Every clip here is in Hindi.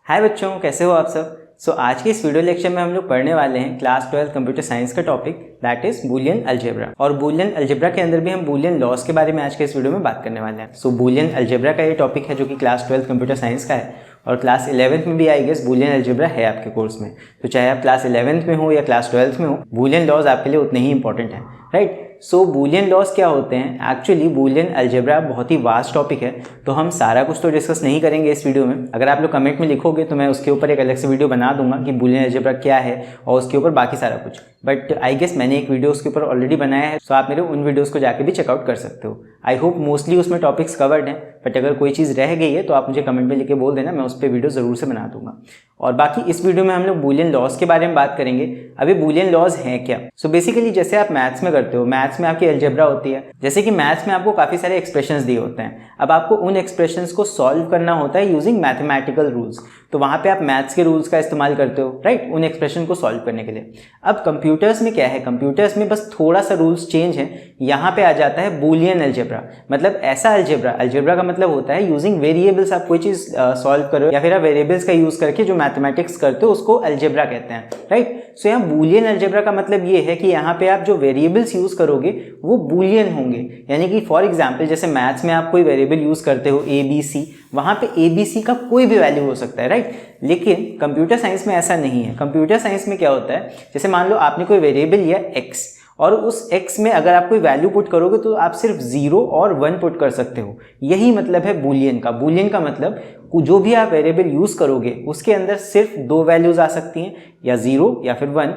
हाय बच्चों, कैसे हो आप सब। आज के इस वीडियो लेक्चर में हम लोग पढ़ने वाले हैं क्लास 12 कंप्यूटर साइंस का topic that is Boolean algebra. और बूलियन अलजेब्रा के अंदर भी हम बूलियन लॉस के बारे में आज के इस वीडियो में बात करने वाले हैं। बूलियन अलजेब्रा का ये टॉपिक है जो कि क्लास 12 कंप्यूटर साइंस का है और क्लास 11th में भी आई गेस बूलियन अलजेब्रा है आपके कोर्स में। तो चाहे आप क्लास 11th में हो या क्लास 12th में हो, बूलियन लॉज आपके लिए उतने ही इंपॉर्टेंट हैं, राइट। बूलियन लॉस क्या होते हैं? एक्चुअली बूलियन अलजेब्रा बहुत ही वास्ट टॉपिक है, तो हम सारा कुछ तो डिस्कस नहीं करेंगे इस वीडियो में। अगर आप लोग कमेंट में लिखोगे तो मैं उसके ऊपर एक अलग से वीडियो बना दूंगा कि बूलियन अलजेब्रा क्या है और उसके ऊपर बाकी सारा कुछ। बट आई गेस मैंने एक वीडियो उसके ऊपर ऑलरेडी बनाया है, आप मेरे उन वीडियोस को जाके भी चेकआउट कर सकते हो। आई होप मोस्टली उसमें टॉपिक्स कवर्ड हैं, बट अगर कोई चीज़ रह गई है तो आप मुझे कमेंट में लिख के बोल देना, मैं उस पर वीडियो ज़रूर से बना दूंगा। और बाकी इस वीडियो में हम लोग बूलियन लॉस के बारे में बात करेंगे। अभी बूलियन लॉज हैं क्या? बेसिकली जैसे आप मैथ्स में करते हो, मैथ्स में आपकी अलजेब्रा होती है। जैसे कि मैथ्स में आपको काफ़ी सारे एक्सप्रेशंस दिए होते हैं, अब आपको उन एक्सप्रेशंस को सॉल्व करना होता है यूजिंग मैथमेटिकल रूल्स। तो वहाँ पे आप मैथ्स के रूल्स का इस्तेमाल करते हो, राइट, उन एक्सप्रेशन को सॉल्व करने के लिए। अब कंप्यूटर्स में क्या है, कंप्यूटर्स में बस थोड़ा सा रूल्स चेंज है। यहाँ पे आ जाता है बूलियन अलजेब्रा, मतलब ऐसा अलजेब्रा, अलजेब्रा का मतलब होता है यूजिंग वेरिएबल्स। आप कोई चीज़ सॉल्व करो या फिर आप वेरिएबल्स का यूज़ करके जो मैथमेटिक्स करते हो उसको अलजेब्रा कहते हैं, राइट। सो यहाँ बूलियन अलजेब्रा का मतलब ये है कि यहाँ पे आप जो वेरिएबल्स यूज़ करोगे वो बूलियन होंगे। यानी कि फॉर एग्जाम्पल जैसे मैथ्स में आप कोई वेरिएबल यूज़ करते हो ABC, वहाँ पे ABC का कोई भी वैल्यू हो सकता है, राइट। लेकिन कंप्यूटर साइंस में ऐसा नहीं है। कंप्यूटर साइंस में क्या होता है, जैसे मान लो आपने कोई वेरिएबल लिया x और उस x में अगर आप कोई वैल्यू पुट करोगे तो आप सिर्फ 0 और 1 पुट कर सकते हो। यही मतलब है बूलियन का। बूलियन का मतलब जो भी आप वेरिएबल यूज़ करोगे उसके अंदर सिर्फ 2 वैल्यूज़ आ सकती हैं, या 0 या फिर 1,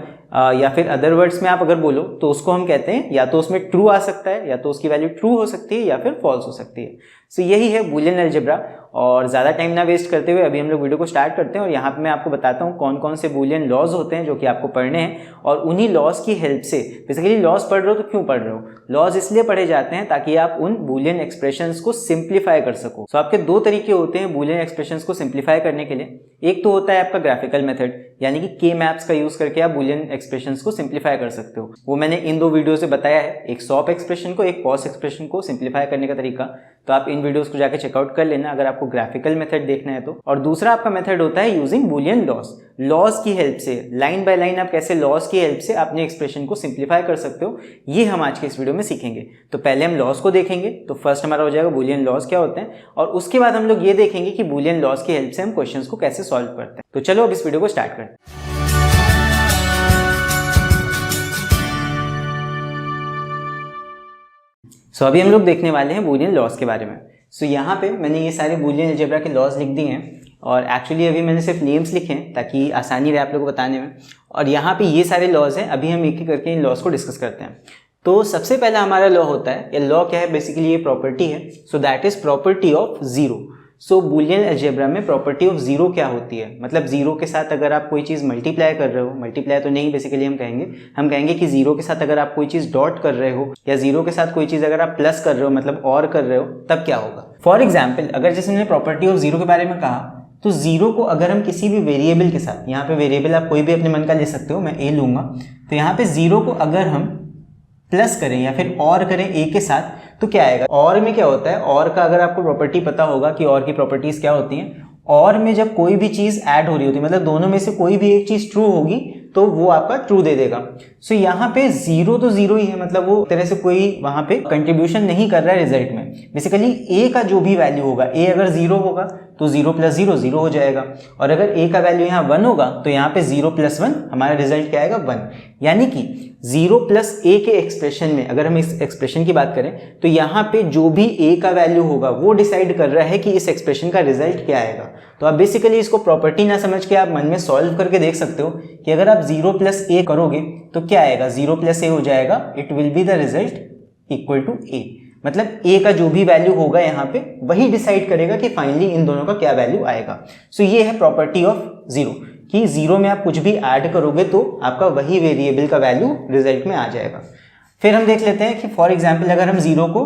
या फिर अदर वर्ड्स में आप अगर बोलो तो उसको हम कहते हैं या तो उसमें ट्रू आ सकता है, या तो उसकी वैल्यू ट्रू हो सकती है, या फिर फॉल्स हो सकती है। यही है बूलियन अलजेब्रा। और ज़्यादा टाइम ना वेस्ट करते हुए अभी हम लोग वीडियो को स्टार्ट करते हैं और यहाँ पे मैं आपको बताता हूँ कौन कौन से बूलियन लॉज होते हैं जो कि आपको पढ़ने हैं। और उन्हीं लॉज की हेल्प से, बेसिकली लॉज पढ़ रहे हो तो क्यों पढ़ रहे हो, लॉज इसलिए पढ़े जाते हैं ताकि आप उन बूलियन एक्सप्रेशंस को सिंप्लीफाई कर सको। आपके 2 तरीके होते हैं बूलियन एक्सप्रेशंस को सिंप्लीफाई करने के लिए। एक तो होता है आपका ग्राफिकल मेथड, यानी कि के मैप्स का यूज करके आप बूलियन एक्सप्रेशंस को सिंप्लीफाई कर सकते हो। वो मैंने इन 2 वीडियो से बताया है, एक सॉप एक्सप्रेशन को, एक पॉस एक्सप्रेशन को सिंप्लीफाई करने का तरीका। तो आप इन वीडियोस को जाके चेकआउट कर लेना अगर आपको ग्राफिकल मेथड देखना है तो। और दूसरा आपका मेथड होता है यूजिंग बूलियन लॉस। लॉज की हेल्प से, लाइन बाय लाइन आप कैसे लॉज की हेल्प से अपने एक्सप्रेशन को सिंप्लीफाई कर सकते हो, ये हम आज के इस वीडियो में सीखेंगे। तो पहले हम लॉज को देखेंगे, तो फर्स्ट हमारा हो जाएगा बूलियन लॉज क्या होते हैं, और उसके बाद हम लोग ये देखेंगे कि बूलियन लॉज की हेल्प से हम क्वेश्चंस को कैसे सॉल्व करते हैं। तो चलो अब इस वीडियो को स्टार्ट करते हैं। अभी हम लोग देखने वाले हैं बूलियन लॉज के बारे में। यहाँ पे मैंने ये सारे बूलियन अलजेब्रा के लॉज लिख दिए हैं, और एक्चुअली अभी मैंने सिर्फ नेम्स लिखे हैं ताकि आसानी रहे आप लोगों को बताने में। और यहाँ पे ये सारे लॉज हैं, अभी हम एक एक करके इन लॉज को डिस्कस करते हैं। तो सबसे पहला हमारा लॉ होता है, ये लॉ क्या है, बेसिकली ये प्रॉपर्टी है। That is property of 0। Boolean algebra में प्रॉपर्टी ऑफ 0 क्या होती है, मतलब 0 के साथ अगर आप कोई चीज़ मल्टीप्लाई कर रहे हो, मल्टीप्लाई तो नहीं बेसिकली हम कहेंगे कि 0 के साथ अगर आप कोई चीज़ डॉट कर रहे हो, या 0 के साथ कोई चीज़ अगर आप प्लस कर रहे हो, मतलब और कर रहे हो, तब क्या होगा। फॉर एग्जाम्पल अगर जैसे मैंने प्रॉपर्टी ऑफ 0 के बारे में कहा, तो 0 को अगर हम किसी भी वेरिएबल के साथ, यहाँ पे वेरिएबल आप कोई भी अपने मन का ले सकते हो, मैं a लूंगा, तो यहाँ पे 0 को अगर हम प्लस करें या फिर और करें a के साथ, तो क्या आएगा। और में क्या होता है, और का अगर आपको प्रॉपर्टी पता होगा कि और की प्रॉपर्टीज क्या होती हैं, और में जब कोई भी चीज ऐड हो रही होती है, मतलब दोनों में से कोई भी एक चीज ट्रू होगी तो वो आपका ट्रू दे देगा। यहाँ पे 0 तो 0 ही है, मतलब वो तरह से कोई वहां पे कंट्रीब्यूशन नहीं कर रहा है रिजल्ट में। बेसिकली a का जो भी वैल्यू होगा, a अगर 0 होगा तो 0 + 0 0 हो जाएगा, और अगर a का वैल्यू यहाँ 1 होगा तो यहाँ पे 0 + 1 हमारा रिजल्ट क्या आएगा, 1। यानी कि 0 + a के एक्सप्रेशन में अगर हम इस एक्सप्रेशन की बात करें तो यहाँ पे जो भी a का वैल्यू होगा वो डिसाइड कर रहा है कि इस एक्सप्रेशन का रिजल्ट क्या आएगा। तो आप बेसिकली इसको प्रॉपर्टी ना समझ के आप मन में सॉल्व करके देख सकते हो कि अगर आप 0 + a करोगे तो क्या आएगा, 0 + a हो जाएगा, it will be the result equal to a। मतलब a का जो भी वैल्यू होगा यहाँ पे वही डिसाइड करेगा कि फाइनली इन दोनों का क्या वैल्यू आएगा। ये है प्रॉपर्टी ऑफ 0 कि 0 में आप कुछ भी ऐड करोगे तो आपका वही वेरिएबल का वैल्यू रिजल्ट में आ जाएगा। फिर हम देख लेते हैं कि फॉर एग्जाम्पल अगर हम 0 को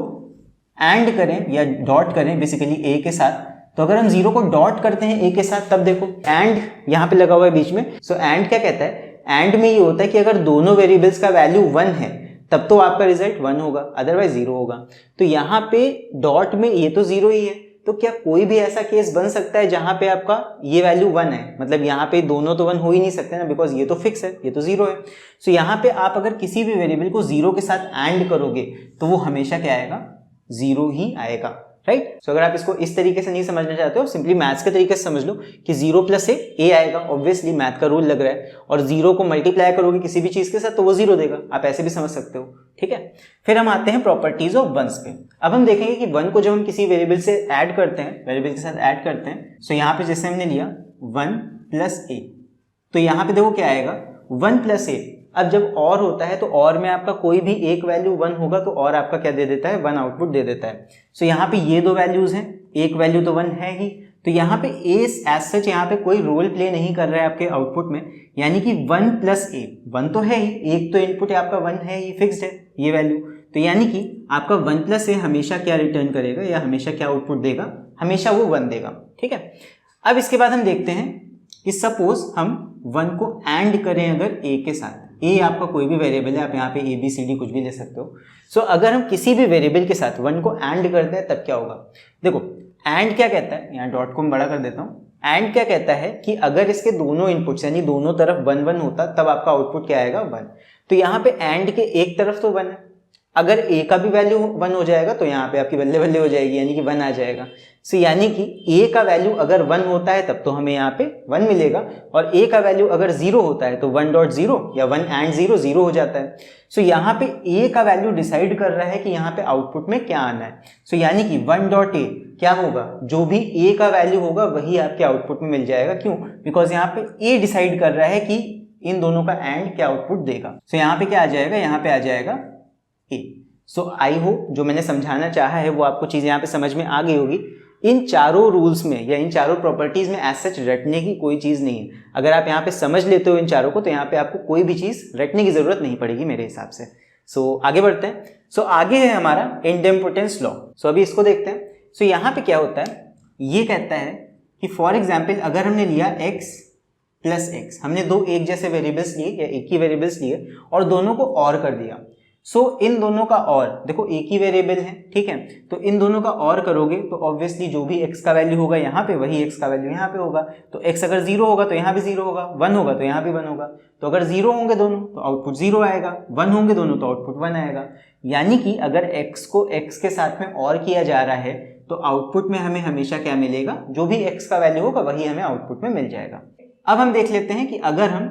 एंड करें या डॉट करें बेसिकली a के साथ, तो अगर हम 0 को डॉट करते हैं a के साथ, तब देखो एंड यहाँ पे लगा हुआ है बीच में। एंड क्या कहता है, एंड में ये होता है कि अगर दोनों वेरिएबल्स का वैल्यू 1 है तब तो आपका रिजल्ट 1 होगा, अदरवाइज 0 होगा। तो यहाँ पे डॉट में ये तो 0 ही है, तो क्या कोई भी ऐसा केस बन सकता है जहां पे आपका ये वैल्यू 1 है, मतलब यहाँ पे दोनों तो 1 हो ही नहीं सकते ना, बिकॉज ये तो फिक्स है, ये तो 0 है। सो यहाँ पे आप अगर किसी भी वेरिएबल को 0 के साथ एंड करोगे तो वो हमेशा क्या आएगा, 0 ही आएगा, राइट। सो अगर आप इसको इस तरीके से नहीं समझना चाहते हो, सिंपली मैथ्स के तरीके से समझ लो कि 0 प्लस ए आएगा, ऑब्वियसली मैथ का रूल लग रहा है, और 0 को मल्टीप्लाई करोगे किसी भी चीज के साथ तो वो 0 देगा, आप ऐसे भी समझ सकते हो, ठीक है। फिर हम आते हैं प्रॉपर्टीज ऑफ वंस पे। अब हम देखेंगे कि 1 को जब हम किसी वेरिएबल से ऐड करते हैं, वेरिएबल के साथ ऐड करते हैं, सो यहाँ पे जैसे हमने लिया 1 प्लस ए, तो यहाँ पे देखो क्या आएगा 1 प्लस ए। अब जब और होता है तो और में आपका कोई भी एक वैल्यू 1 होगा तो और आपका क्या दे देता है, 1 आउटपुट दे देता है। सो यहाँ पे ये दो वैल्यूज हैं, एक वैल्यू तो 1 है ही, तो यहाँ पे ए एज सच यहाँ पे कोई रोल प्ले नहीं कर रहा है आपके आउटपुट में, यानी कि 1 प्लस ए, 1 तो है ही, एक तो इनपुट है आपका 1 है ही, फिक्स्ड है ये वैल्यू, तो यानी कि आपका 1 प्लस ए हमेशा क्या रिटर्न करेगा या हमेशा क्या आउटपुट देगा, हमेशा वो 1 देगा, ठीक है। अब इसके बाद हम देखते हैं कि सपोज हम 1 को एंड करें अगर ए के साथ, ए आपका कोई भी वेरिएबल है, आप यहाँ पे ए बी सी डी कुछ भी ले सकते हो। सो अगर हम किसी भी वेरिएबल के साथ 1 को एंड करते हैं तब क्या होगा, देखो एंड क्या कहता है, यहाँ डॉट को मैं बड़ा कर देता हूँ, एंड क्या कहता है कि अगर इसके दोनों इनपुट्स यानी दोनों तरफ 1 1 होता तब आपका आउटपुट क्या आएगा 1। तो यहाँ पे एंड के एक तरफ तो 1 है, अगर ए का भी वैल्यू 1 हो जाएगा तो यहाँ पे आपकी बल्ले बल्ले हो जाएगी, यानी कि 1 आ जाएगा। सो यानी कि ए का वैल्यू अगर 1 होता है तब तो हमें यहाँ पे 1 मिलेगा, और ए का वैल्यू अगर 0 होता है तो 1.0 या 1 एंड 0 0 हो जाता है। सो यहाँ पे ए का वैल्यू डिसाइड कर रहा है कि यहाँ पे आउटपुट में क्या आना है। सो यानी कि 1.a क्या होगा, जो भी ए का वैल्यू होगा वही आपके आउटपुट में मिल जाएगा। क्यों, बिकॉज यहाँ पे ए डिसाइड कर रहा है कि इन दोनों का एंड क्या आउटपुट देगा। सो यहाँ पे क्या आ जाएगा, यहाँ पे आ जाएगा ए। सो आई होप जो मैंने समझाना चाहा है वो आपको चीज़ यहाँ पे समझ में आ गई होगी। इन चारों रूल्स में या इन चारों प्रॉपर्टीज में एज सच रटने की कोई चीज़ नहीं है। अगर आप यहाँ पे समझ लेते हो इन चारों को तो यहाँ पे आपको कोई भी चीज़ रटने की ज़रूरत नहीं पड़ेगी मेरे हिसाब से। सो आगे बढ़ते हैं। सो आगे है हमारा इंडेम्पोटेंस लॉ। सो अभी इसको देखते हैं। सो यहाँ पे क्या होता है, ये कहता है कि फॉर एग्जाम्पल अगर हमने लिया x प्लस एक्स, हमने दो एक जैसे वेरिएबल्स लिए या एक ही वेरिएबल्स लिए और दोनों को और कर दिया। सो इन दोनों का और, देखो एक ही वेरिएबल है, ठीक है, तो इन दोनों का और करोगे तो ऑब्वियसली जो भी x का वैल्यू होगा यहाँ पे वही x का वैल्यू यहाँ पे होगा। तो x अगर 0 होगा तो यहाँ भी 0 होगा, 1 होगा तो यहाँ भी 1 होगा। तो अगर 0 होंगे दोनों तो आउटपुट 0 आएगा, 1 होंगे दोनों तो आउटपुट 1 आएगा। यानी कि अगर x को x के साथ में और किया जा रहा है तो आउटपुट में हमें हमेशा क्या मिलेगा, जो भी x का वैल्यू होगा वही हमें आउटपुट में मिल जाएगा। अब हम देख लेते हैं कि अगर हम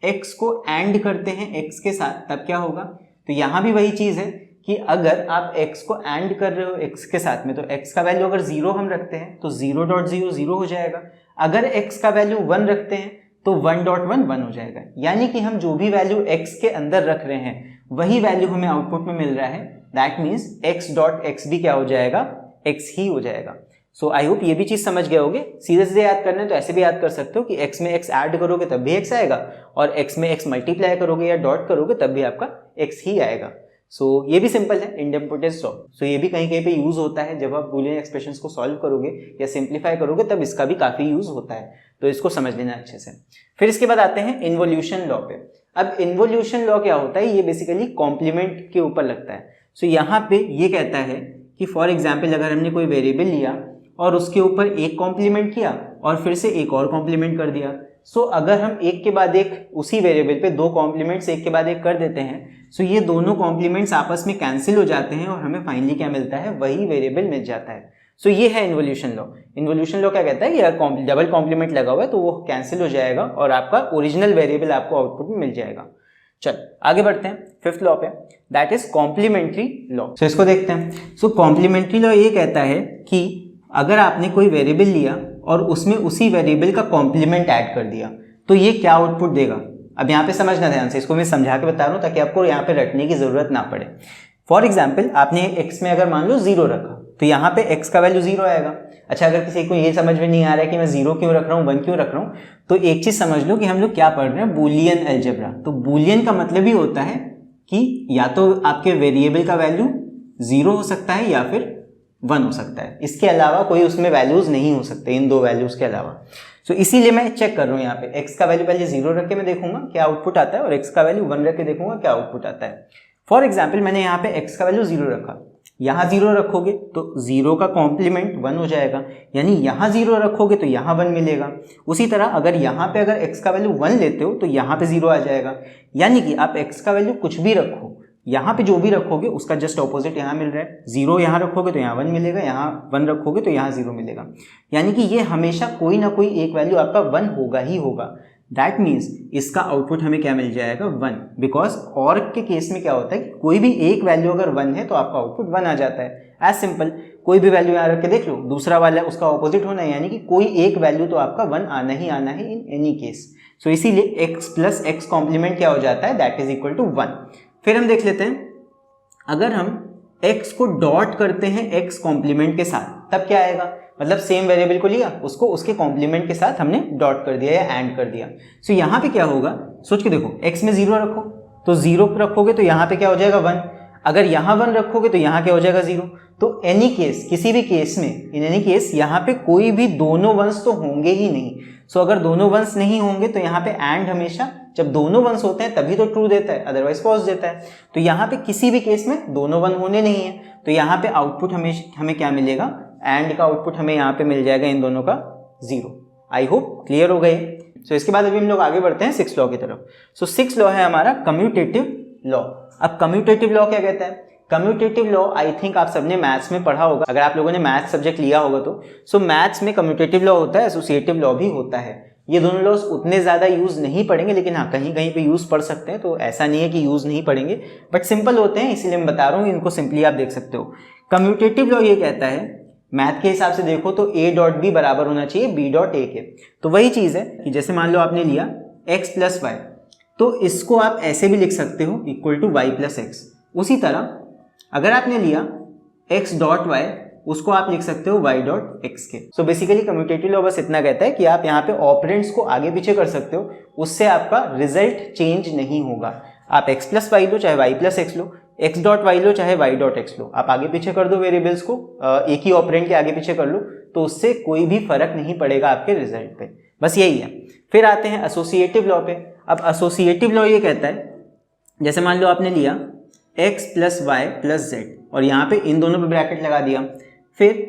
x को एंड करते हैं x के साथ तब क्या होगा। तो यहाँ भी वही चीज़ है कि अगर आप x को एंड कर रहे हो x के साथ में तो x का वैल्यू अगर 0 हम रखते हैं तो 0.0 0 हो जाएगा। अगर x का वैल्यू 1 रखते हैं तो 1.1 1 हो जाएगा। यानी कि हम जो भी वैल्यू x के अंदर रख रहे हैं वही वैल्यू हमें आउटपुट में मिल रहा है। दैट मीन्स x.x भी क्या हो जाएगा, x ही हो जाएगा। सो आई होप ये भी चीज़ समझ गए होगे। सीधे सीधे याद करना है तो ऐसे भी याद कर सकते हो कि x में x ऐड करोगे तब भी x आएगा और x में x मल्टीप्लाई करोगे या डॉट करोगे तब भी आपका x ही आएगा। सो ये भी सिंपल है इंडेम्पोटेंस लॉ। सो ये भी कहीं कहीं पे यूज होता है जब आप बूलियन एक्सप्रेशंस को सॉल्व करोगे या सिंप्लीफाई करोगे तब इसका भी काफ़ी यूज होता है, तो इसको समझ लेना अच्छे से। फिर इसके बाद आते हैं इन्वोल्यूशन लॉ पे। अब इन्वोल्यूशन लॉ क्या होता है, ये बेसिकली कॉम्प्लीमेंट के ऊपर लगता है। सो यहाँ पे ये कहता है कि फॉर एग्जाम्पल अगर हमने कोई वेरिएबल लिया और उसके ऊपर एक कॉम्प्लीमेंट किया और फिर से एक और कॉम्प्लीमेंट कर दिया। सो अगर हम एक के बाद एक उसी वेरिएबल पे दो कॉम्प्लीमेंट्स एक के बाद एक कर देते हैं सो ये दोनों कॉम्प्लीमेंट्स आपस में कैंसिल हो जाते हैं और हमें फाइनली क्या मिलता है, वही वेरिएबल मिल जाता है। सो ये है इन्वोल्यूशन लॉ। इन्वोल्यूशन लॉ क्या कहता है कि डबल कॉम्प्लीमेंट लगा हुआ है तो वो कैंसिल हो जाएगा और आपका ओरिजिनल वेरिएबल आपको आउटपुट में मिल जाएगा। चल आगे बढ़ते हैं फिफ्थ लॉ पे, दैट इज कॉम्प्लीमेंट्री लॉ। सो इसको देखते हैं। सो कॉम्प्लीमेंट्री लॉ ये कहता है कि अगर आपने कोई वेरिएबल लिया और उसमें उसी वेरिएबल का कॉम्प्लीमेंट ऐड कर दिया तो ये क्या आउटपुट देगा। अब यहाँ पे समझना ध्यान से, इसको मैं समझा के बता रहा हूँ ताकि आपको यहाँ पे रटने की जरूरत ना पड़े। फॉर एग्जाम्पल आपने x में अगर मान लो 0 रखा तो यहाँ पे x का वैल्यू 0 आएगा। अच्छा अगर किसी को ये समझ में नहीं आ रहा है कि मैं 0 क्यों रख रहा हूँ 1 क्यों रख रहा हूँ, तो एक चीज समझ लो कि हम लोग क्या पढ़ रहे हैं, बूलियन अलजेब्रा। तो बूलियन का मतलब ही होता है कि या तो आपके वेरिएबल का वैल्यू 0 हो सकता है या फिर 1 हो सकता है, इसके अलावा कोई उसमें वैल्यूज नहीं हो सकते, इन दो वैल्यूज के अलावा। सो इसीलिए मैं चेक कर रहा हूँ यहाँ पे x का वैल्यू पहले 0 रख के मैं देखूंगा क्या आउटपुट आता है और x का वैल्यू 1 रख के देखूंगा क्या आउटपुट आता है। फॉर एग्जाम्पल मैंने यहाँ पे x का वैल्यू 0 रखा, यहाँ 0 रखोगे तो 0 का कॉम्प्लीमेंट 1 हो जाएगा, यानी यहाँ 0 रखोगे तो यहाँ 1 मिलेगा। उसी तरह अगर यहाँ पे अगर x का वैल्यू 1 लेते हो तो यहाँ पे 0 आ जाएगा, यानी कि आप x का वैल्यू कुछ भी रखो, यहाँ पे जो भी रखोगे उसका जस्ट ऑपोजिट यहाँ मिल रहा है। 0 यहाँ रखोगे तो यहाँ 1 मिलेगा, यहाँ 1 रखोगे तो यहाँ 0 मिलेगा, यानी कि ये हमेशा कोई ना कोई एक वैल्यू आपका 1 होगा ही होगा। दैट मीन्स इसका आउटपुट हमें क्या मिल जाएगा 1, बिकॉज और के केस में क्या होता है कि कोई भी एक वैल्यू अगर 1 है तो आपका आउटपुट 1 आ जाता है। एज सिंपल, कोई भी वैल्यू यहाँ रख के देख लो, दूसरा वाला उसका ऑपोजिट होना है, यानी कि कोई एक वैल्यू तो आपका 1 आना ही आना है इन एनी केस। सो इसीलिए x प्लस एक्स कॉम्प्लीमेंट क्या हो जाता है, दैट इज इक्वल टू 1। फिर हम देख लेते हैं, अगर हम x को डॉट करते हैं x कॉम्प्लीमेंट के साथ तब क्या आएगा, मतलब सेम वेरिएबल को लिया, उसको उसके कॉम्प्लीमेंट के साथ हमने डॉट कर दिया या एंड कर दिया। सो यहाँ पे क्या होगा, सोच के देखो, x में 0 रखो तो 0 रखोगे तो यहाँ पे क्या हो जाएगा 1, अगर यहाँ 1 रखोगे तो यहाँ क्या हो जाएगा 0। तो एनी केस, किसी भी केस में, इन एनी केस यहाँ पे कोई भी दोनों वंश तो होंगे ही नहीं। सो अगर दोनों वंश नहीं होंगे तो यहाँ पे एंड हमेशा जब दोनों वंश होते हैं तभी तो ट्रू देता है, अदरवाइज फॉल्स देता है। तो यहाँ पे किसी भी केस में दोनों वन होने नहीं है, तो यहाँ पे आउटपुट हमें क्या मिलेगा, एंड का आउटपुट हमें यहाँ पे मिल जाएगा इन दोनों का 0। आई होप क्लियर हो गए। सो इसके बाद अभी हम लोग आगे बढ़ते हैं 6th लॉ की तरफ। सो 6th लॉ है हमारा कम्यूटेटिव लॉ। अब कम्यूटेटिव लॉ क्या कहता है, कम्यूटेटिव लॉ आई थिंक आप सबने मैथ्स में पढ़ा होगा, अगर आप लोगों ने मैथ्स सब्जेक्ट लिया होगा तो। सो मैथ्स में कम्यूटेटिव लॉ होता है, एसोसिएटिव लॉ भी होता है। ये दोनों लॉज उतने ज़्यादा यूज़ नहीं पड़ेंगे, लेकिन हाँ कहीं कहीं पे यूज़ पढ़ सकते हैं, तो ऐसा नहीं है कि यूज़ नहीं पढ़ेंगे, बट सिंपल होते हैं इसीलिए मैं बता रहा हूँ, इनको सिंपली आप देख सकते हो। कम्यूटेटिव लॉ ये कहता है, मैथ के हिसाब से देखो तो a डॉट बी बराबर होना चाहिए b डॉट a के। तो वही चीज़ है कि जैसे मान लो आपने लिया x प्लस वाई, तो इसको आप ऐसे भी लिख सकते हो equal to Y plus X. उसी तरह अगर आपने लिया x डॉट वाई, उसको आप लिख सकते हो y डॉट x के। सो बेसिकली कम्यूटेटिव लॉ बस इतना कहता है कि आप यहाँ पे ऑपरेंड्स को आगे पीछे कर सकते हो, उससे आपका रिजल्ट चेंज नहीं होगा। आप x प्लस वाई लो चाहे y प्लस एक्स लो, x डॉट वाई लो चाहे y डॉट एक्स लो, आप आगे पीछे कर दो वेरिएबल्स को, एक ही ऑपरेंड के आगे पीछे कर लो, तो उससे कोई भी फर्क नहीं पड़ेगा आपके रिजल्ट पे। बस यही है। फिर आते हैं एसोसिएटिव लॉ पे। अब एसोसिएटिव लॉ ये कहता है, जैसे मान लो आपने लिया x plus Y plus Z और यहाँ पे इन दोनों पे ब्रैकेट लगा दिया, फिर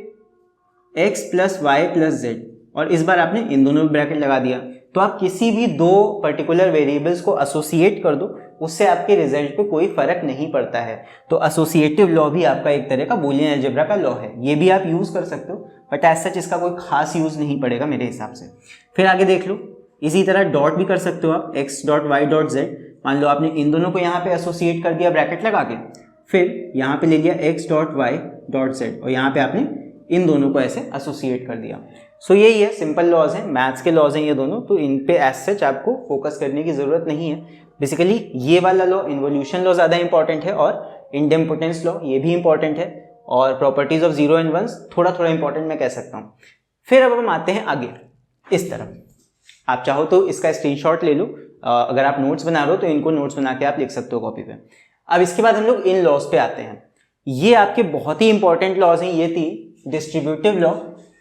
x plus Y plus Z और इस बार आपने इन दोनों पे ब्रैकेट लगा दिया, तो आप किसी भी दो पर्टिकुलर वेरिएबल्स को एसोसिएट कर दो, उससे आपके रिजल्ट पे कोई फर्क नहीं पड़ता है। तो एसोसिएटिव लॉ भी आपका एक तरह का बूलियन अलजेब्रा का लॉ है, ये भी आप यूज़ कर सकते हो, बट एज सच इसका कोई खास यूज़ नहीं पड़ेगा मेरे हिसाब से। फिर आगे देख लो, इसी तरह डॉट भी कर सकते हो आप, x dot Y dot Z. मान लो आपने इन दोनों को यहाँ पे एसोसिएट कर दिया ब्रैकेट लगा के, फिर यहाँ पे ले लिया x dot Y dot Z और यहाँ पे आपने इन दोनों को ऐसे एसोसिएट कर दिया। सो यही है, सिंपल लॉज हैं, मैथ्स के लॉज हैं ये दोनों, तो इन पे एज सच आपको फोकस करने की ज़रूरत नहीं है। बेसिकली ये वाला लॉ, इन्वोल्यूशन लॉ ज़्यादा इंपॉर्टेंट है, और इंडेम्पोटेंस लॉ ये भी इंपॉर्टेंट है, और properties of zero and ones थोड़ा थोड़ा इंपॉर्टेंट मैं कह सकता हूँ। फिर अब हम आते हैं आगे इस तरफ। आप चाहो तो इसका स्क्रीनशॉट ले लो, अगर आप नोट्स बना रहे हो तो इनको नोट्स बना के आप लिख सकते हो कॉपी पे। अब इसके बाद हम लोग इन लॉज पे आते हैं। ये आपके बहुत ही इंपॉर्टेंट लॉज हैं, ये तीन, distributive law,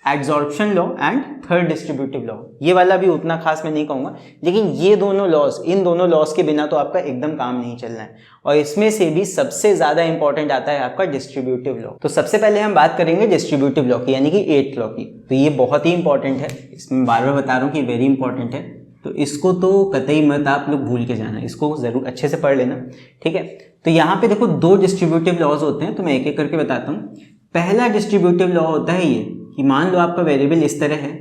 adsorption law and third distributive law. ये वाला भी उतना खास मैं नहीं कहूँगा, लेकिन ये दोनों लॉज, इन दोनों लॉज के बिना तो आपका एकदम काम नहीं चलना है। और इसमें से भी सबसे ज़्यादा इंपॉर्टेंट आता है आपका डिस्ट्रीब्यूटिव लॉ। तो सबसे पहले हम बात करेंगे डिस्ट्रीब्यूटिव लॉ की, यानी कि 8th लॉ की। तो ये बहुत ही इंपॉर्टेंट है, इसमें बार बार बता रहा हूँ कि वेरी इंपॉर्टेंट है, तो इसको तो कतई मत आप लोग भूल के जाना, इसको ज़रूर अच्छे से पढ़ लेना, ठीक है। तो यहाँ पे देखो दो डिस्ट्रीब्यूटिव लॉज होते हैं, तो मैं एक एक करके बताता हूँ। पहला डिस्ट्रीब्यूटिव लॉ होता है ये कि मान लो आपका वेरिएबल इस तरह है,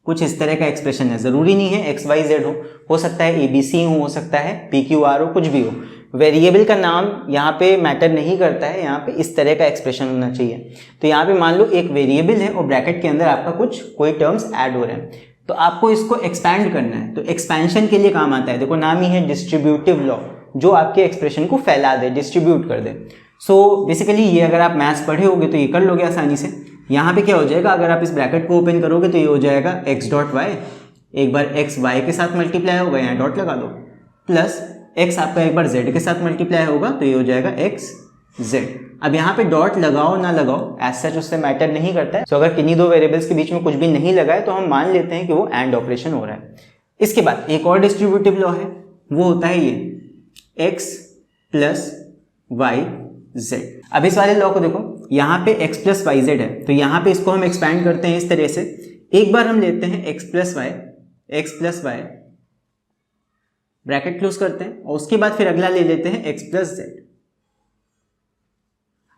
कुछ इस तरह का एक्सप्रेशन है, ज़रूरी नहीं है एक्स वाई जेड हो सकता है ABC हो सकता है PQR हो, कुछ भी हो। वेरिएबल का नाम यहाँ पे मैटर नहीं करता है, यहाँ पे इस तरह का एक्सप्रेशन होना चाहिए। तो यहाँ पे मान लो एक वेरिएबल है और ब्रैकेट के अंदर आपका कोई टर्म्स ऐड हो रहे हैं, तो आपको इसको एक्सपैंड करना है। तो एक्सपेंशन के लिए काम आता है, देखो नाम ही है डिस्ट्रीब्यूटिव लॉ, जो आपके एक्सप्रेशन को फैला दे, डिस्ट्रीब्यूट कर दे। सो बेसिकली ये अगर आप मैथ्स पढ़े होगे तो ये कर लोगे आसानी से। यहाँ पे क्या हो जाएगा, अगर आप इस ब्रैकेट को ओपन करोगे तो ये हो जाएगा x डॉट वाई, एक बार x y के साथ मल्टीप्लाई होगा, यहाँ डॉट लगा दो, प्लस x आपका एक बार z के साथ मल्टीप्लाई होगा, तो ये हो जाएगा x z। अब यहाँ पे डॉट लगाओ ना लगाओ एज सच उससे मैटर नहीं करता है। सो अगर किन्हीं दो वेरिएबल्स के बीच में कुछ भी नहीं लगा है तो हम मान लेते हैं कि वो एंड ऑपरेशन हो रहा है। इसके बाद एक और डिस्ट्रीब्यूटिव लॉ है, वो होता है ये x प्लस वाई जेड। अब इस वाले लॉ को देखो, यहाँ पे x प्लस वाई जेड है, तो यहाँ पे इसको हम एक्सपैंड करते हैं इस तरह से। एक बार हम लेते हैं x plus Y bracket close करते हैं, और उसके बाद फिर अगला ले लेते हैं x प्लस जेड।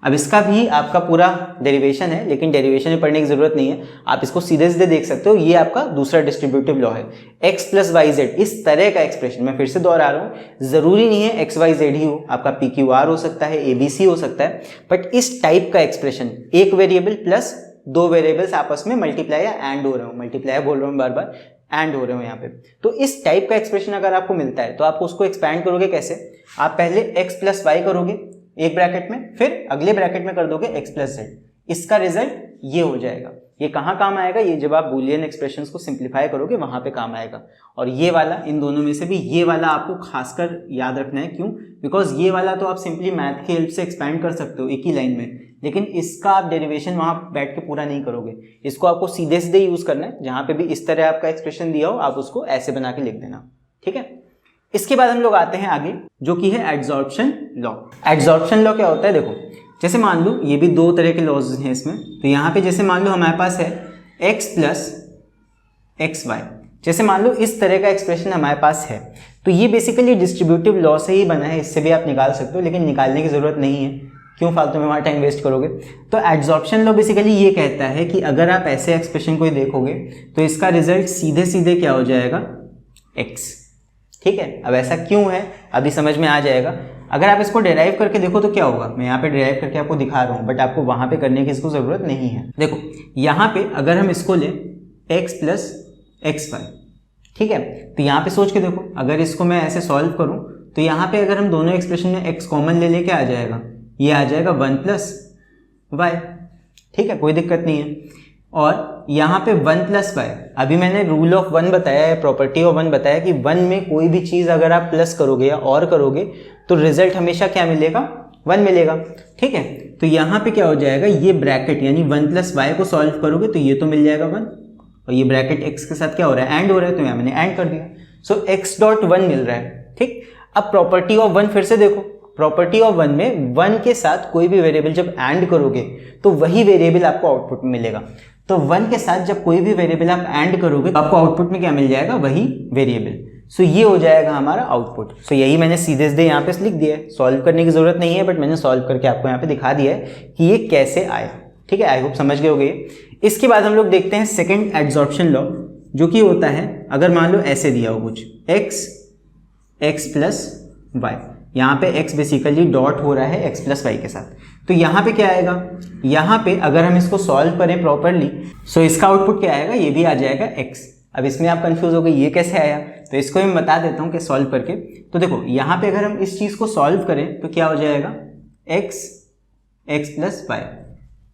अब इसका भी आपका पूरा डेरिवेशन है, लेकिन डेरिवेशन में पढ़ने की जरूरत नहीं है, आप इसको सीधे सीधे देख सकते हो। ये आपका दूसरा डिस्ट्रीब्यूटिव लॉ है, x प्लस वाई जेड। इस तरह का एक्सप्रेशन, मैं फिर से दोहरा रहा हूँ, जरूरी नहीं है x वाई जेड ही हो, आपका पी क्यू आर हो सकता है, ABC हो सकता है, बट इस टाइप का एक्सप्रेशन, एक वेरिएबल प्लस दो वेरिएबल्स आपस में मल्टीप्लाई या एंड हो रहे हो, मल्टीप्लाई बोल रहा हूँ बार बार, एंड हो रहे हो यहाँ पे, तो इस टाइप का एक्सप्रेशन अगर आपको मिलता है तो आप उसको एक्सपैंड करोगे कैसे? आप पहले x प्लस वाई करोगे एक ब्रैकेट में, फिर अगले ब्रैकेट में कर दोगे x प्लस जेड। इसका रिजल्ट ये हो जाएगा। ये कहाँ काम आएगा? ये जब आप बूलियन एक्सप्रेशंस को सिंप्लीफाई करोगे वहां पे काम आएगा। और ये वाला, इन दोनों में से भी ये वाला आपको खासकर याद रखना है। क्यों? बिकॉज ये वाला तो आप सिंपली मैथ की हेल्प से एक्सपैंड कर सकते हो एक ही लाइन में, लेकिन इसका आप डेरिवेशन वहां बैठ के पूरा नहीं करोगे। इसको आपको सीधे सीधे यूज करना है, जहां पे भी इस तरह आपका एक्सप्रेशन दिया हो आप उसको ऐसे बना के लिख देना, ठीक है। इसके बाद हम लोग आते हैं आगे, जो कि है एडजॉर्प्शन लॉ। एडजॉर्प्शन लॉ क्या होता है? देखो, जैसे मान लो ये भी दो तरह के लॉज हैं इसमें, तो यहाँ पे जैसे मान लो हमारे पास है x प्लस एक्स वाई, जैसे मान लो इस तरह का एक्सप्रेशन हमारे पास है, तो ये बेसिकली डिस्ट्रीब्यूटिव लॉ से ही बना है, इससे भी आप निकाल सकते हो, लेकिन निकालने की जरूरत नहीं है, क्यों फालतू में वहाँ टाइम वेस्ट करोगे। तो एडजॉर्प्शन लॉ बेसिकली ये कहता है कि अगर आप ऐसे एक्सप्रेशन को ही देखोगे तो इसका रिजल्ट सीधे सीधे क्या हो जाएगा? x, ठीक है। अब ऐसा क्यों है अभी समझ में आ जाएगा। अगर आप इसको डिराइव करके देखो तो क्या होगा, मैं यहाँ पे डिराइव करके आपको दिखा रहा हूँ, बट आपको वहां पे करने की इसको जरूरत नहीं है। देखो यहाँ पे अगर हम इसको लें x प्लस एक्स वाई, ठीक है, तो यहाँ पे सोच के देखो, अगर इसको मैं ऐसे सॉल्व करूँ तो यहाँ पे अगर हम दोनों एक्सप्रेशन में x कॉमन ले लेके आ जाएगा, ये आ जाएगा 1 प्लस वाई, ठीक है, कोई दिक्कत नहीं है। और यहाँ पे 1 प्लस वाई, अभी मैंने रूल ऑफ 1 बताया है, प्रॉपर्टी ऑफ 1 बताया कि 1 में कोई भी चीज़ अगर आप प्लस करोगे या और करोगे तो रिजल्ट हमेशा क्या मिलेगा? 1 मिलेगा, ठीक है। तो यहाँ पे क्या हो जाएगा, ये ब्रैकेट यानी 1 प्लस वाई को सॉल्व करोगे तो ये तो मिल जाएगा 1, और ये ब्रैकेट x के साथ क्या हो रहा है? एंड हो रहा है, तो यहाँ मैंने एंड कर दिया, सो x डॉट 1 मिल रहा है, ठीक। अब प्रॉपर्टी ऑफ 1 फिर से देखो, प्रॉपर्टी ऑफ 1 में 1 के साथ कोई भी वेरिएबल जब एंड करोगे तो वही वेरिएबल आपको आउटपुट में मिलेगा। तो 1 के साथ जब कोई भी वेरिएबल आप एंड करोगे तो आपको आउटपुट में क्या मिल जाएगा? वही वेरिएबल। सो ये हो जाएगा हमारा आउटपुट। सो यही मैंने सीधे सीधे यहाँ पे लिख दिया है, सॉल्व करने की जरूरत नहीं है, बट मैंने सॉल्व करके आपको यहाँ पे दिखा दिया है कि ये कैसे आया, ठीक है। आई होप समझ गए होगे। इसके बाद हम लोग देखते हैं सेकेंड एडजॉर्प्शन लॉ, जो कि होता है अगर मान लो ऐसे दिया हो कुछ x प्लस वाई, यहाँ पे x बेसिकली डॉट हो रहा है x प्लस वाई के साथ, तो यहाँ पे क्या आएगा? यहाँ पे अगर हम इसको सॉल्व करें प्रॉपरली, सो इसका आउटपुट क्या आएगा? ये भी आ जाएगा x। अब इसमें आप कंफ्यूज हो गए ये कैसे आया, तो इसको मैं बता देता हूँ कि सॉल्व करके। तो देखो यहाँ पे अगर हम इस चीज़ को सॉल्व करें तो क्या हो जाएगा? x प्लस वाई,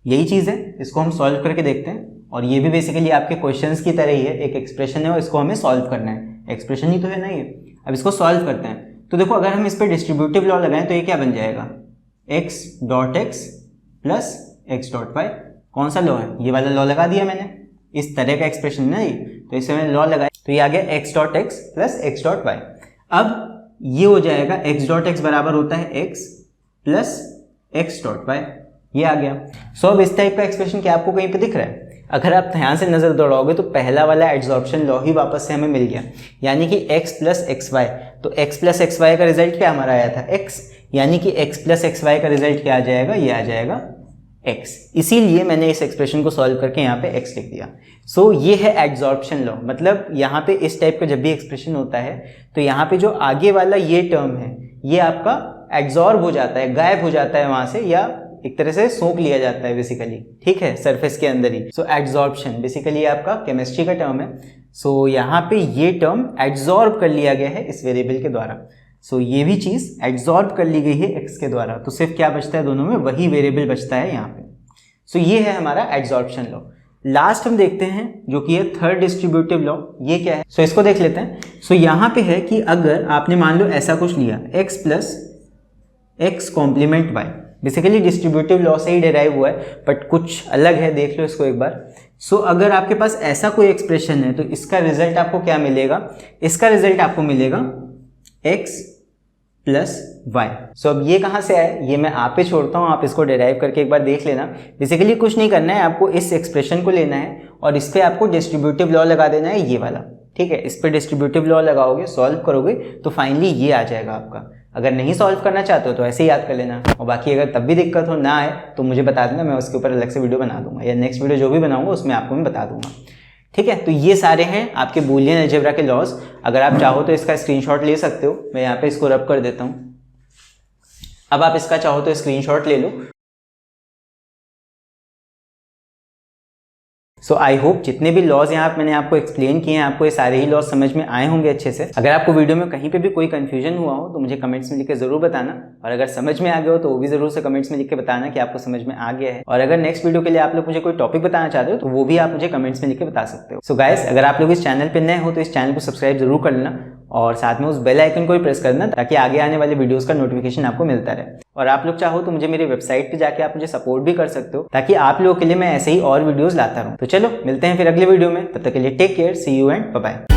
यही चीज़ है, इसको हम सॉल्व करके देखते हैं। और ये भी बेसिकली आपके क्वेश्चंस की तरह ही है, एक एक्सप्रेशन है और इसको हमें सॉल्व करना है, एक्सप्रेशन ही तो है ना ये। अब इसको सॉल्व करते हैं तो देखो अगर हम इस पर डिस्ट्रीब्यूटिव लॉ लगाएं तो ये क्या बन जाएगा? x dot X plus X dot Y. कौन सा लॉ है? ये वाला लॉ लगा दिया मैंने, इस तरह का एक्सप्रेशन है ये, तो इससे मैंने लॉ लगाया तो ये आ गया x dot X plus X dot Y. अब ये हो जाएगा x डॉट एक्स बराबर होता है x plus X dot Y, ये आ गया। सो अब इस टाइप का एक्सप्रेशन क्या आपको कहीं पे दिख रहा है? अगर आप ध्यान से नजर दौड़ाओगे तो पहला वाला एडजॉर्प्शन लॉ ही वापस से हमें मिल गया, यानी कि x प्लस एक्स वाई। तो x प्लस एक्स वाई का रिजल्ट क्या हमारा आया था? x, यानी कि x प्लस एक्स वाई का रिजल्ट क्या आ जाएगा? ये आ जाएगा x। इसीलिए मैंने इस एक्सप्रेशन को सॉल्व करके यहाँ पे x लिख दिया। सो ये है एडजॉर्प्शन लॉ, मतलब यहाँ पे इस टाइप का जब भी एक्सप्रेशन होता है तो यहाँ पे जो आगे वाला ये टर्म है ये आपका एब्जॉर्ब हो जाता है, गायब हो जाता है वहां से, या एक तरह से सोख लिया जाता है बेसिकली, ठीक है, सरफेस के अंदर ही। सो एड्जॉर्प्शन बेसिकली आपका केमिस्ट्री का टर्म है। सो यहाँ पे ये टर्म एड्जॉर्ब कर लिया गया है इस वेरिएबल के द्वारा। सो ये भी चीज एड्जॉर्ब कर ली गई है x के द्वारा, तो सिर्फ क्या बचता है दोनों में? वही वेरिएबल बचता है यहाँ पे। सो ये है हमारा एड्जॉर्प्शन लॉ। लास्ट हम देखते हैं जो कि है थर्ड डिस्ट्रीब्यूटिव लॉ। ये क्या है? सो इसको देख लेते हैं। सो यहाँ पे है कि अगर आपने मान लो ऐसा कुछ लिया x plus X complement Y, basically distributive law से ही डिराइव हुआ है बट कुछ अलग है, देख लो इसको एक बार। सो अगर आपके पास ऐसा कोई एक्सप्रेशन है तो इसका रिजल्ट आपको क्या मिलेगा? इसका रिजल्ट आपको मिलेगा x प्लस वाई। सो अब ये कहाँ से आया, ये मैं आप पे छोड़ता हूँ, आप इसको डिराइव करके एक बार देख लेना। बेसिकली कुछ नहीं करना है, आपको इस एक्सप्रेशन को लेना है और इस पर आपको डिस्ट्रीब्यूटिव लॉ लगा देना है, ये वाला, ठीक है। इस पर डिस्ट्रीब्यूटिव लॉ लगाओगे, सॉल्व करोगे तो फाइनली ये आ जाएगा आपका। अगर नहीं सॉल्व करना चाहते हो तो ऐसे ही याद कर लेना, और बाकी अगर तब भी दिक्कत हो ना आए तो मुझे बता देना, मैं उसके ऊपर अलग से वीडियो बना दूंगा, या नेक्स्ट वीडियो जो भी बनाऊंगा उसमें आपको मैं बता दूंगा, ठीक है। तो ये सारे हैं आपके बूलियन अलजेब्रा के लॉज। अगर आप चाहो तो इसका स्क्रीनशॉट ले सकते हो, मैं यहाँ पे इसको रब कर देता हूँ। अब आप इसका चाहो तो स्क्रीनशॉट ले लो। सो आई होप जितने भी लॉज यहाँ मैंने आपको एक्सप्लेन किए हैं, आपको ये सारे ही लॉज समझ में आए होंगे अच्छे से। अगर आपको वीडियो में कहीं पे भी कोई कंफ्यूजन हुआ हो तो मुझे कमेंट्स में लिख के जरूर बताना, और अगर समझ में आ गया हो तो वो भी जरूर से कमेंट्स में लिख के बताना कि आपको समझ में आ गया है। और अगर नेक्स्ट वीडियो के लिए आप लोग मुझे कोई टॉपिक बताना चाहते हो तो वो भी आप मुझे कमेंट्स में लिख के बता सकते हो। सो गाइस, अगर आप लोग इस चैनल पर नए हो तो इस चैनल को सब्सक्राइब जरूर कर लेना, और साथ में उस बेल आइकन को भी प्रेस करना ताकि आगे आने वाले वीडियोस का नोटिफिकेशन आपको मिलता रहे। और आप लोग चाहो तो मुझे मेरी वेबसाइट पे जाके आप मुझे सपोर्ट भी कर सकते हो, ताकि आप लोगों के लिए मैं ऐसे ही और वीडियोस लाता रहूं। तो चलो मिलते हैं फिर अगले वीडियो में, तब तक के लिए take care, see you and bye bye.